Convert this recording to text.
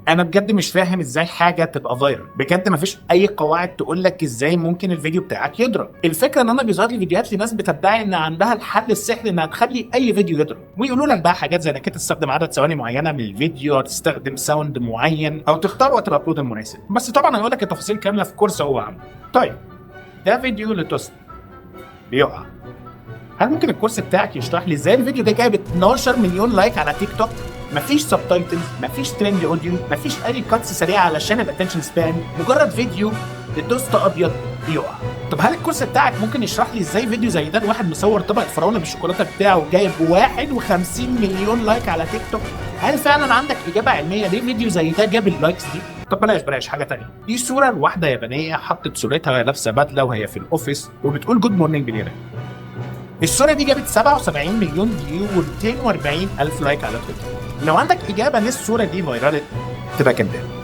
انا بجد مش فاهم ازاي حاجه تبقى فايرال. بجد مفيش اي قواعد تقول لك ازاي ممكن الفيديو بتاعك يضرب. الفكره ان انا بيظهر لي فيديوهات لناس بتدعي ان عندها الحل السحري انها تخلي اي فيديو يضرب، ويقولوا لك بقى حاجات زي انك انت تستخدم عدد ثواني معينه من الفيديو، او تستخدم ساوند معين، او تختار وقت الابلود المناسب. بس طبعا هيقول لك التفاصيل كامله في كورس هو عامله. طيب ده فيديو لتوست بيقع، هل ممكن الكورس بتاعك يشرح لي ازاي الفيديو ده جايب 12 مليون لايك على تيك توك؟ مفيش سبتايتلز، مفيش ترند اوديو، مفيش اي كاتس سريعه علشان الاتنشن سبان، مجرد فيديو لتوست ابيض بيقع. طب هل الكورس بتاعك ممكن يشرح لي ازاي فيديو زي ده واحد مصور طبق الفراوله بالشوكولاته بتاعه جايب 51 مليون لايك على تيك توك؟ هل فعلا عندك اجابه علميه ليه فيديو زي ده جاب اللايكس دي؟ طب بلاش حاجه تانية. دي صوره لواحده يابانيه حطت صورتها وهي لابسه بدله وهي في الاوفيس وبتقول جود مورنينج بالياباني. الصورة دي جابت 77 مليون فيو و240 ألف لايك على تويتر. لو عندك إجابة إن الصورة دي فايرالت تبقى كداب.